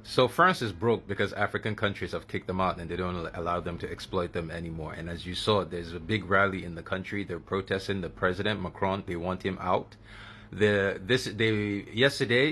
So France is broke because African countries have kicked them out and they don't allow them to exploit them anymore. And as you saw, there's a big rally in the country. They're protesting the president Macron. They want him out. Yesterday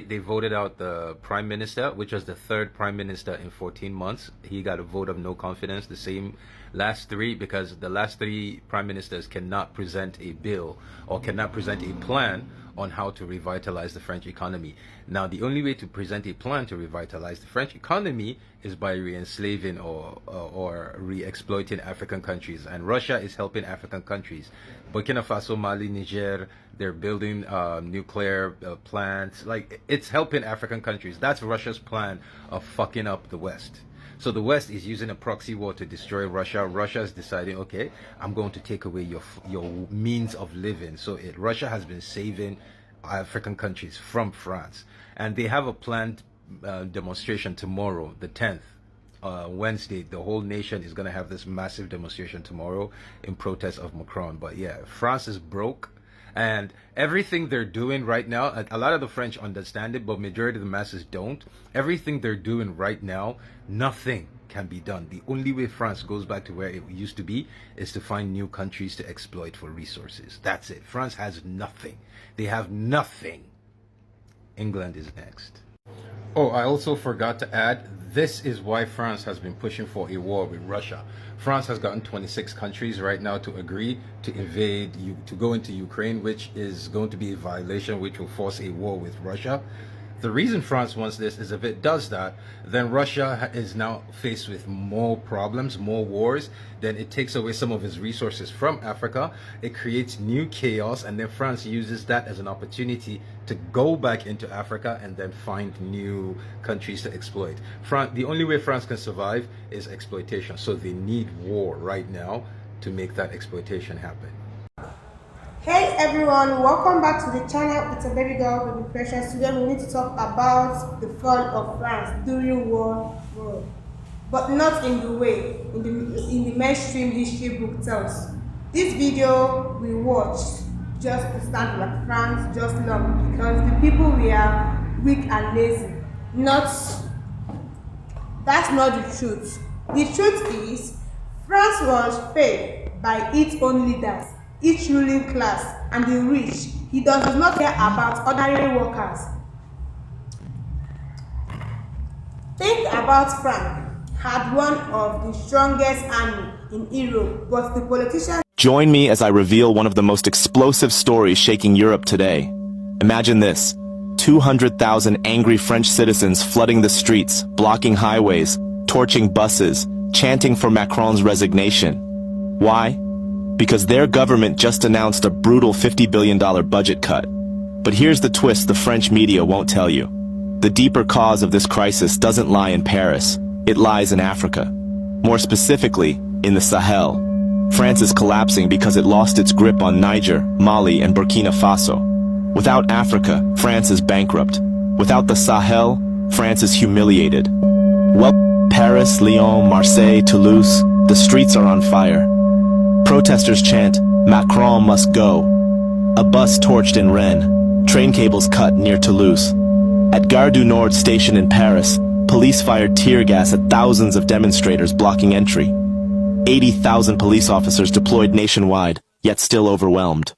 they voted out the prime minister, which was the third prime minister in 14 months. He got a vote of no confidence. The same last three, because the last three prime ministers cannot present a bill or cannot present a plan on how to revitalize the French economy. Now, the only way to present a plan to revitalize the French economy is by re-enslaving or re-exploiting African countries. And Russia is helping African countries. Burkina Faso, Mali, Niger, they're building nuclear plants. Like, it's helping African countries. That's Russia's plan of fucking up the West. So the West is using a proxy war to destroy Russia. Russia is deciding, okay, I'm going to take away your means of living. So Russia has been saving African countries from France. And they have a planned demonstration tomorrow, the 10th. Wednesday, the whole nation is going to have this massive demonstration tomorrow in protest of Macron. But yeah, France is broke. And everything they're doing right now, a lot of the French understand it, but majority of the masses don't. Everything they're doing right now, nothing can be done. The only way France goes back to where it used to be is to find new countries to exploit for resources. That's it. France has nothing. They have nothing. England is next. Oh, I also forgot to add, this is why France has been pushing for a war with Russia. France has gotten 26 countries right now to agree to to go into Ukraine, which is going to be a violation, which will force a war with Russia. The reason France wants this is if it does that, then Russia is now faced with more problems, more wars. Then it takes away some of its resources from Africa. It creates new chaos, and then France uses that as an opportunity to go back into Africa and then find new countries to exploit. The only way France can survive is exploitation. So they need war right now to make that exploitation happen. Hey everyone, welcome back to the channel. It's a baby girl, Baby Precious. Today we need to talk about the fall of France during World War, but not in the way in the mainstream history book tells. This video we watched just to stand like France just long because the people were weak and lazy. That's not the truth. The truth is France was failed by its own leaders, each ruling class, and the rich. He does not care about ordinary workers. Think about France had one of the strongest army in Europe, but the politicians. Join me as I reveal one of the most explosive stories shaking Europe today. Imagine this: 200,000 angry French citizens flooding the streets, blocking highways, torching buses, chanting for Macron's resignation. Why? Because their government just announced a brutal $50 billion budget cut. But here's the twist the French media won't tell you. The deeper cause of this crisis doesn't lie in Paris, it lies in Africa. More specifically, in the Sahel. France is collapsing because it lost its grip on Niger, Mali, and Burkina Faso. Without Africa, France is bankrupt. Without the Sahel, France is humiliated. Well, Paris, Lyon, Marseille, Toulouse, the streets are on fire. Protesters chant, "Macron must go." A bus torched in Rennes, train cables cut near Toulouse. At Gare du Nord station in Paris, police fired tear gas at thousands of demonstrators blocking entry. 80,000 police officers deployed nationwide, yet still overwhelmed.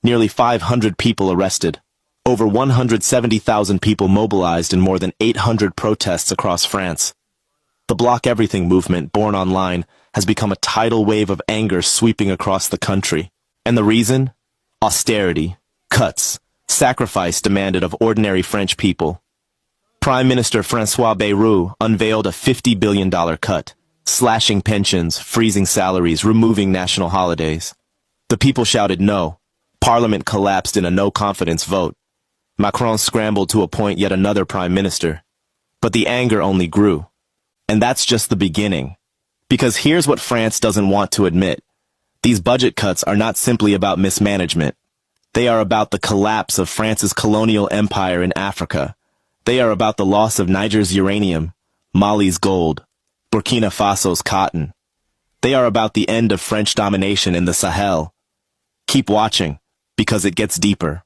Nearly 500 people arrested. Over 170,000 people mobilized in more than 800 protests across France. The Block Everything movement, born online, has become a tidal wave of anger sweeping across the country. And the reason? Austerity, cuts, sacrifice demanded of ordinary French people. Prime Minister François Bayrou unveiled a $50 billion cut, slashing pensions, freezing salaries, removing national holidays. The people shouted no. Parliament collapsed in a no-confidence vote. Macron scrambled to appoint yet another prime minister. But the anger only grew. And that's just the beginning. Because here's what France doesn't want to admit. These budget cuts are not simply about mismanagement. They are about the collapse of France's colonial empire in Africa. They are about the loss of Niger's uranium, Mali's gold, Burkina Faso's cotton. They are about the end of French domination in the Sahel. Keep watching, because it gets deeper.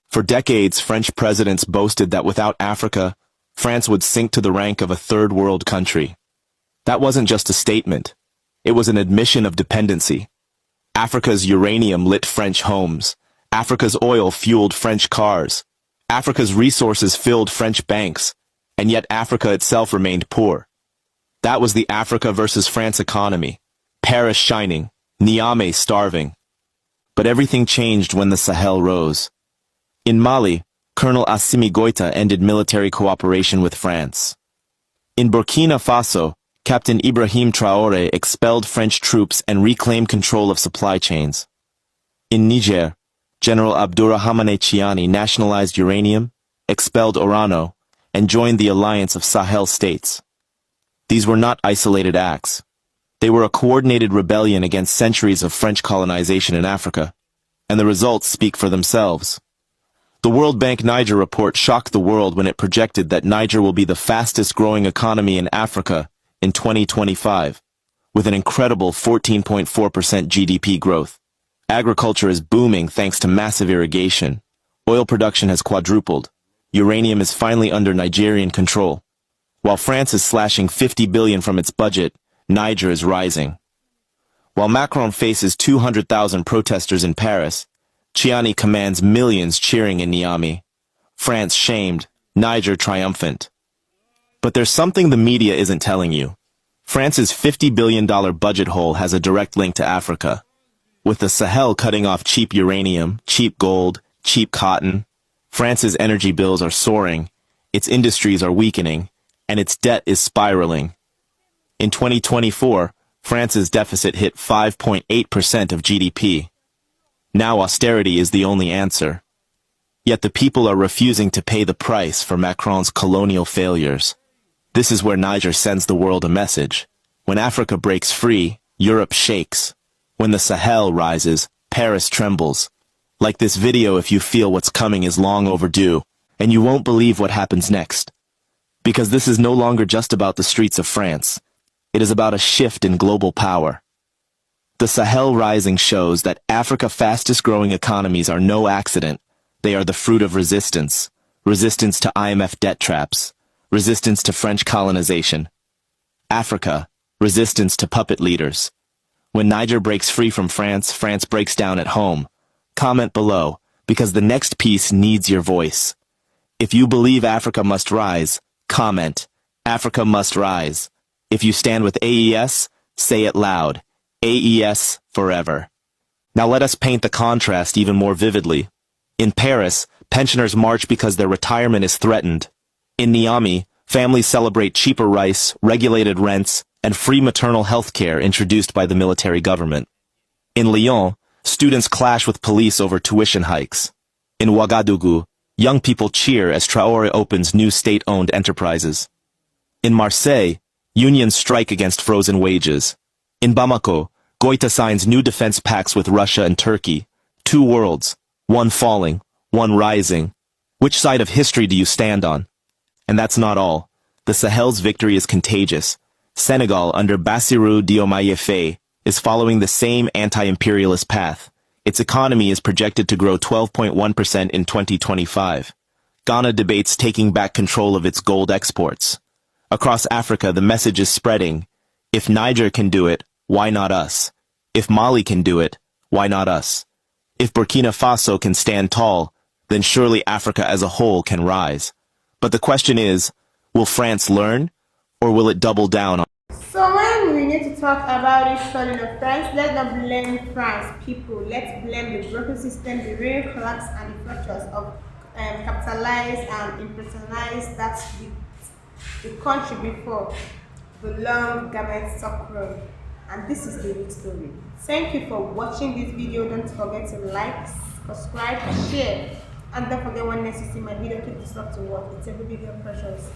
For decades, French presidents boasted that without Africa, France would sink to the rank of a third world country. That wasn't just a statement. It was an admission of dependency. Africa's uranium lit French homes. Africa's oil fueled French cars. Africa's resources filled French banks. And yet Africa itself remained poor. That was the Africa versus France economy. Paris shining, Niamey starving. But everything changed when the Sahel rose. In Mali, Colonel Assimi Goïta ended military cooperation with France. In Burkina Faso, Captain Ibrahim Traoré expelled French troops and reclaimed control of supply chains. In Niger, General Abdourahmane Chiani nationalized uranium, expelled Orano, and joined the alliance of Sahel states. These were not isolated acts. They were a coordinated rebellion against centuries of French colonization in Africa, and the results speak for themselves. The World Bank Niger report shocked the world when it projected that Niger will be the fastest growing economy in Africa in 2025, with an incredible 14.4% GDP growth. Agriculture is booming thanks to massive irrigation. Oil production has quadrupled. Uranium is finally under Nigerian control. While France is slashing 50 billion from its budget, Niger is rising. While Macron faces 200,000 protesters in Paris, Chiani commands millions cheering in Niamey. France shamed, Niger triumphant. But there's something the media isn't telling you. France's $50 billion budget hole has a direct link to Africa. With the Sahel cutting off cheap uranium, cheap gold, cheap cotton, France's energy bills are soaring, its industries are weakening, and its debt is spiraling. In 2024, France's deficit hit 5.8% of GDP. Now austerity is the only answer. Yet the people are refusing to pay the price for Macron's colonial failures. This is where Niger sends the world a message. When Africa breaks free, Europe shakes. When the Sahel rises, Paris trembles. Like this video, if you feel what's coming is long overdue, and you won't believe what happens next. Because this is no longer just about the streets of France. It is about a shift in global power. The Sahel rising shows that Africa's fastest growing economies are no accident. They are the fruit of resistance. Resistance to IMF debt traps. Resistance to French colonization. Africa, resistance to puppet leaders. When Niger breaks free from France, France breaks down at home. Comment below, because the next piece needs your voice. If you believe Africa must rise, comment, Africa must rise. If you stand with AES, say it loud. AES forever. Now let us paint the contrast even more vividly. In Paris, pensioners march because their retirement is threatened. In Niamey, families celebrate cheaper rice, regulated rents, and free maternal health care introduced by the military government. In Lyon, students clash with police over tuition hikes. In Ouagadougou, young people cheer as Traoré opens new state-owned enterprises. In Marseille, unions strike against frozen wages. In Bamako, Goïta signs new defense pacts with Russia and Turkey. Two worlds, one falling, one rising. Which side of history do you stand on? And that's not all. The Sahel's victory is contagious. Senegal, under Bassirou Diomaye Faye, is following the same anti-imperialist path. Its economy is projected to grow 12.1% in 2025. Ghana debates taking back control of its gold exports. Across Africa, the message is spreading. If Niger can do it, why not us? If Mali can do it, why not us? If Burkina Faso can stand tall, then surely Africa as a whole can rise. But the question is, will France learn, or will it double down on? So when we need to talk about this falling of France, let's not blame France people. Let's blame the broken system, the real collapse, and the fractures of capitalized and impersonalized that the country before the long garment stock road. And this is the real story. Thank you for watching this video. Don't forget to like, subscribe, share, and don't forget when next you see my video, click this up to watch. It's a video precious.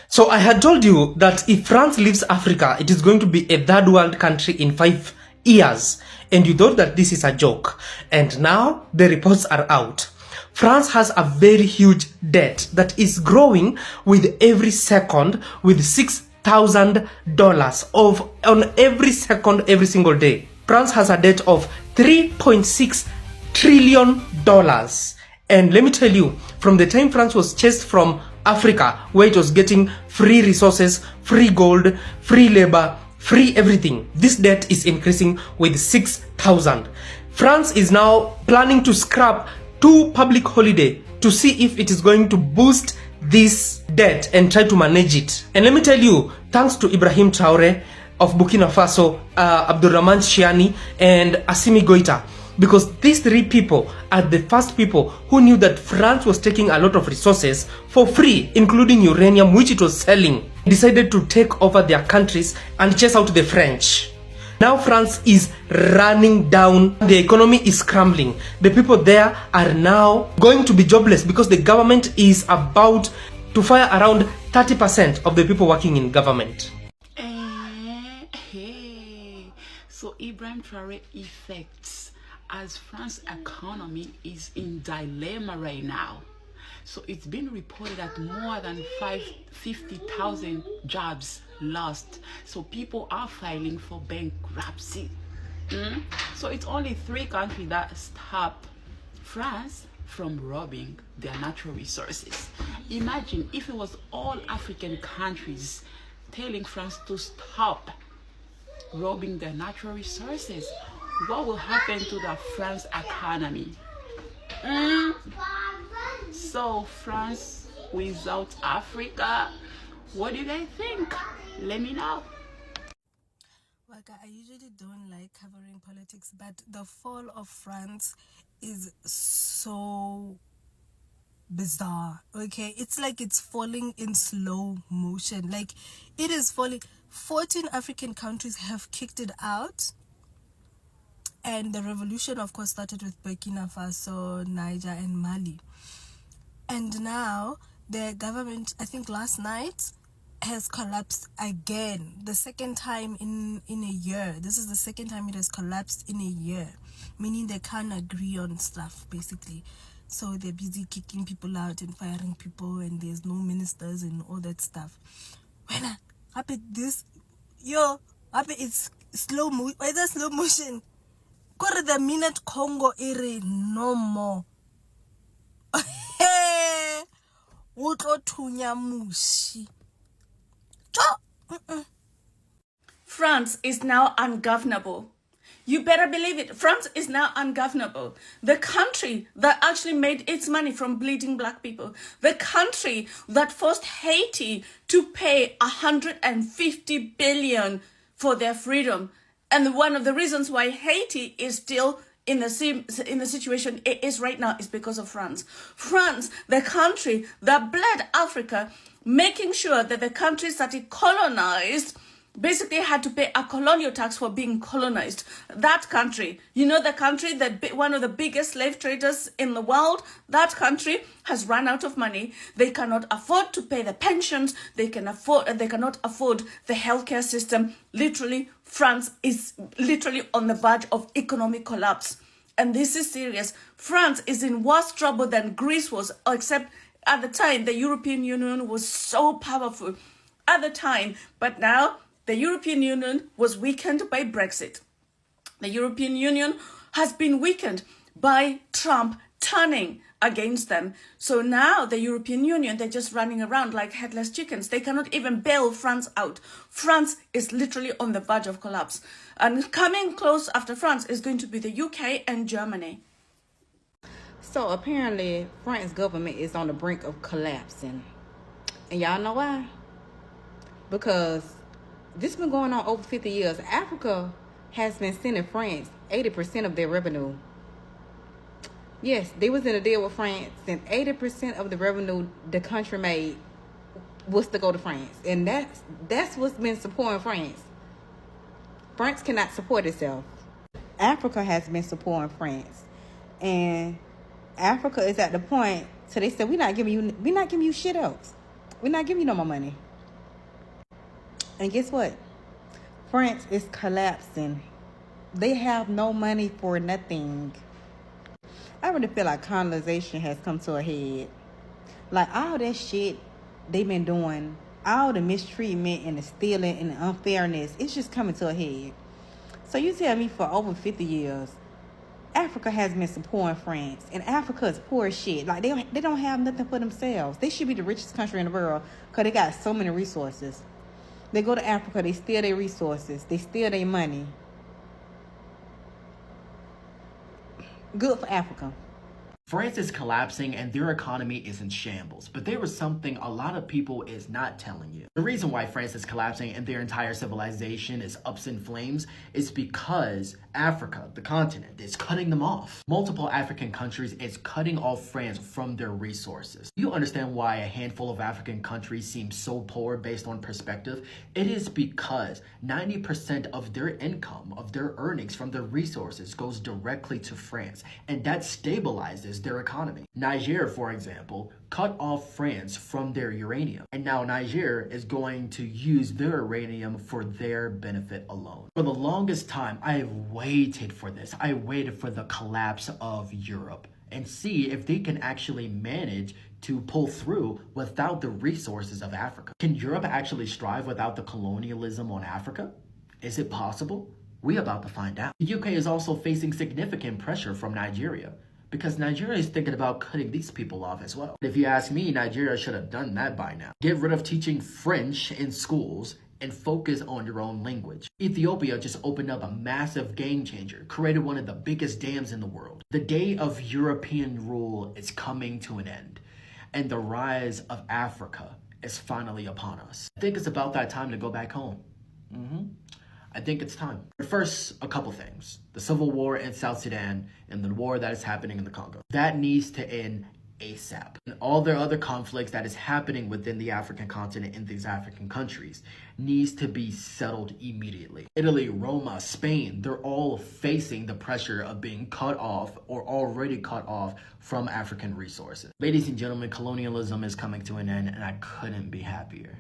So I had told you that if France leaves Africa, it is going to be a third world country in 5 years. And you thought that this is a joke. And now the reports are out. France has a very huge debt that is growing with every second, with $6,000 on every second, every single day. France has a debt of $3.6 trillion. And let me tell you, from the time France was chased from Africa, where it was getting free resources, free gold, free labor, free everything. This debt is increasing with 6,000. France is now planning to scrap 2 public holidays to see if it is going to boost this debt and try to manage it. And let me tell you, thanks to Ibrahim Traore of Burkina Faso, Abdurrahman Chiani, and Assimi Goita, because these 3 people are the first people who knew that France was taking a lot of resources for free, including uranium, which it was selling, decided to take over their countries and chase out the French. Now France is running down, the economy is crumbling. The people there are now going to be jobless because the government is about to fire around 30% of the people working in government. So Ibrahim Traore effects, as France's economy is in dilemma right now. So it's been reported that more than 50,000 jobs lost. So people are filing for bankruptcy. So it's only 3 countries that stop France from robbing their natural resources. Imagine if it was all African countries telling France to stop robbing their natural resources. What will happen to the France economy? So France without Africa, what do you guys think? Let me know. Waka, I usually don't like covering politics, but the fall of France is so bizarre. Okay, it's like it's falling in slow motion. Like it is falling. 14 African countries have kicked it out, and the revolution of course started with Burkina Faso, Niger and Mali, and now the government, I think last night, has collapsed again, the second time in a year. This is the second time it has collapsed in a year, meaning they can't agree on stuff basically. So they're busy kicking people out and firing people, and there's no ministers and all that stuff. When I this, it's slow motion. Why is that slow motion? Kore the minute Congo ere no more. France is now ungovernable. You better believe it. France is now ungovernable. The country that actually made its money from bleeding black people. The country that forced Haiti to pay 150 billion for their freedom. And one of the reasons why Haiti is still in the situation it is right now is because of France. France, the country that bled Africa, making sure that the countries that it colonized basically had to pay a colonial tax for being colonized. That country, the country that one of the biggest slave traders in the world, that country has run out of money. They cannot afford to pay the pensions. They cannot afford the healthcare system. Literally, France is literally on the verge of economic collapse. And this is serious. France is in worse trouble than Greece was, except at the time the European Union was so powerful at the time. But now the European Union was weakened by Brexit. The European Union has been weakened by Trump turning against them. So now the European Union, they're just running around like headless chickens. They cannot even bail France out. France is literally on the verge of collapse. And coming close after France is going to be the UK and Germany. So apparently France's government is on the brink of collapsing. And y'all know why? Because this has been going on over 50 years. Africa has been sending France 80% of their revenue. Yes, they was in a deal with France, and 80% of the revenue the country made was to go to France. And that's what's been supporting France. France cannot support itself. Africa has been supporting France. And Africa is at the point, so they said, we're not giving you shit else. We're not giving you no more money. And guess what? France is collapsing. They have no money for nothing. I really feel like colonization has come to a head. Like all that shit they've been doing, all the mistreatment and the stealing and the unfairness, it's just coming to a head. So you tell me for over 50 years, Africa has been supporting France, and Africa is poor as shit. Like they don't have nothing for themselves. They should be the richest country in the world because they got so many resources. They go to Africa, they steal their resources, they steal their money. Good for Africa. France is collapsing and their economy is in shambles, but there is something a lot of people is not telling you. The reason why France is collapsing and their entire civilization is up in flames is because Africa, the continent, is cutting them off. Multiple African countries is cutting off France from their resources. You understand why a handful of African countries seem so poor based on perspective? It is because 90% of their income, of their earnings from their resources goes directly to France, and that stabilizes their economy. Niger, for example, cut off France from their uranium, and now Niger is going to use their uranium for their benefit alone. For the longest time, I have waited for this. I waited for the collapse of Europe and see if they can actually manage to pull through without the resources of Africa. Can Europe actually strive without the colonialism on Africa? Is it possible? We're about to find out. The UK is also facing significant pressure from Nigeria, because Nigeria is thinking about cutting these people off as well. If you ask me, Nigeria should have done that by now. Get rid of teaching French in schools and focus on your own language. Ethiopia just opened up a massive game changer, created one of the biggest dams in the world. The day of European rule is coming to an end, and the rise of Africa is finally upon us. I think it's about that time to go back home. I think it's time. But first, a couple things. The civil war in South Sudan and the war that is happening in the Congo. That needs to end ASAP. And all the other conflicts that is happening within the African continent in these African countries needs to be settled immediately. Italy, Roma, Spain, they're all facing the pressure of being cut off or already cut off from African resources. Ladies and gentlemen, colonialism is coming to an end, and I couldn't be happier.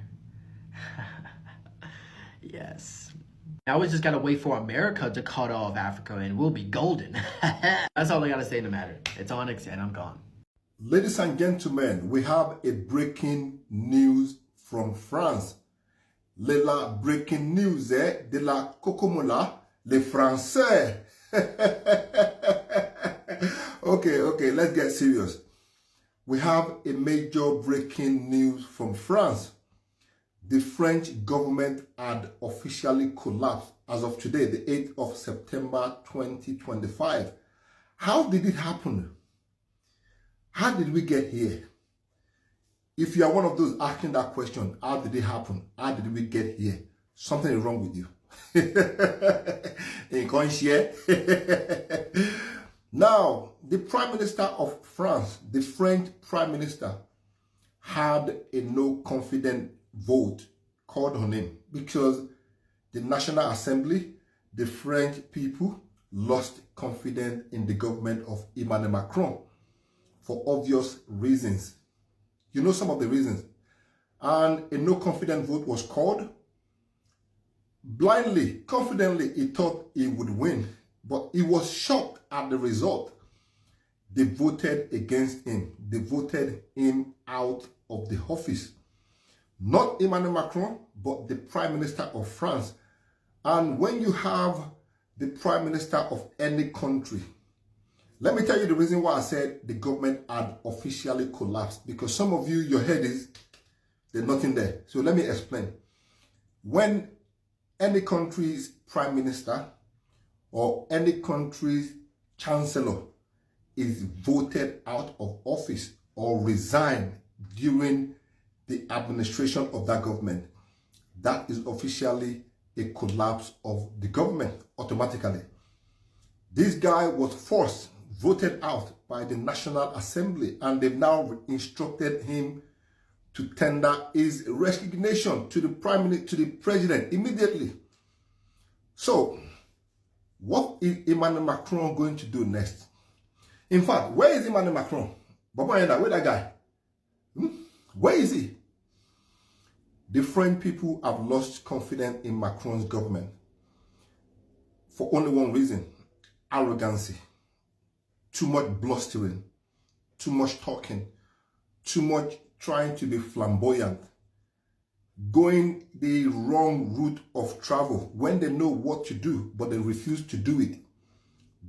Yes. Now we just gotta wait for America to cut off Africa and we'll be golden. That's all I gotta say in the matter. It's Onyx and I'm gone. Ladies and gentlemen, we have a breaking news from France. La breaking news de la Cocomola, les Français. Okay, let's get serious. We have a major breaking news from France. The French government had officially collapsed as of today, the 8th of September 2025. How did it happen? How did we get here? If you are one of those asking that question, how did it happen? How did we get here? Something is wrong with you. Now, the Prime Minister of France, the French Prime Minister, had a no confidence vote called on him because the National Assembly, the French people, lost confidence in the government of Emmanuel Macron for obvious reasons. You know some of the reasons. And a no confidence vote was called. Blindly, confidently, he thought he would win, but he was shocked at the result. They voted against him. They voted him out of the office. Not Emmanuel Macron, but the Prime Minister of France. And when you have the Prime Minister of any country, let me tell you the reason why I said the government had officially collapsed. Because some of you, your head is, there's nothing there. So let me explain. When any country's Prime Minister or any country's Chancellor is voted out of office or resigned during the administration of that government, that is officially a collapse of the government automatically. This guy was voted out by the National Assembly, and they've now instructed him to tender his resignation to the president immediately. So, what is Emmanuel Macron going to do next? In fact, where is Emmanuel Macron? Where that guy? Where is he? The French people have lost confidence in Macron's government for only one reason: arrogancy. Too much blustering, too much talking, too much trying to be flamboyant, going the wrong route of travel when they know what to do, but they refuse to do it.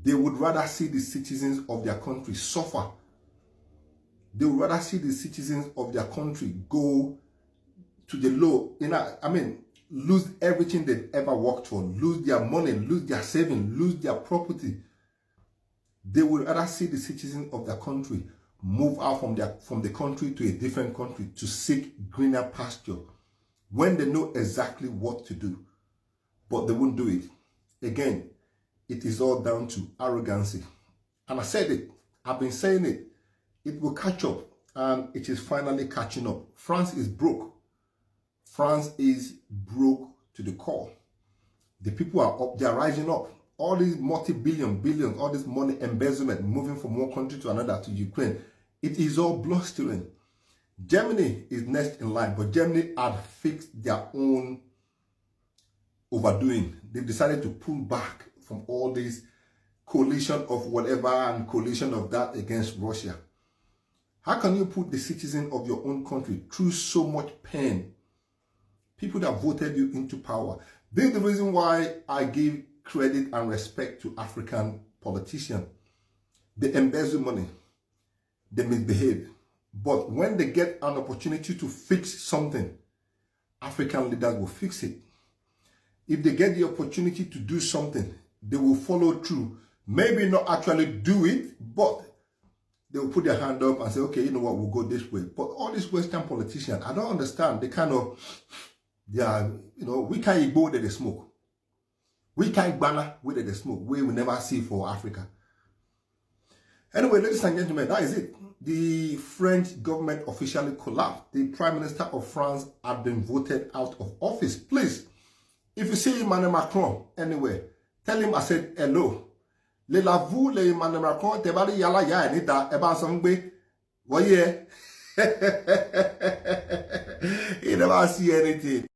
They would rather see the citizens of their country suffer. They would rather see the citizens of their country go to the low, lose everything they've ever worked for, lose their money, lose their savings, lose their property. They would rather see the citizens of their country move out from the country to a different country to seek greener pasture when they know exactly what to do. But they won't do it. Again, it is all down to arrogancy. And I said it, I've been saying it. It will catch up, and it is finally catching up. France is broke. France is broke to the core. The people are up, they are rising up. All these billions, all this money embezzlement moving from one country to another to Ukraine, it is all blustering. Germany is next in line, but Germany had fixed their own overdoing. They've decided to pull back from all this coalition of whatever and coalition of that against Russia. How can you put the citizen of your own country through so much pain? People that voted you into power. This is the reason why I give credit and respect to African politicians. They embezzle money. They misbehave. But when they get an opportunity to fix something, African leaders will fix it. If they get the opportunity to do something, they will follow through. Maybe not actually do it, but they will put their hand up and say, okay, you know what, we'll go this way. But all these Western politicians, I don't understand. They are, we can't go where they smoke. We can't banner where they smoke. We will never see for Africa. Anyway, ladies and gentlemen, that is it. The French government officially collapsed. The Prime Minister of France had been voted out of office. Please, if you see Emmanuel Macron anywhere, tell him I said hello. Le vous, le Emmanuel Macron, te bari yala ya enita, eba songbe, voyez. He never see anything.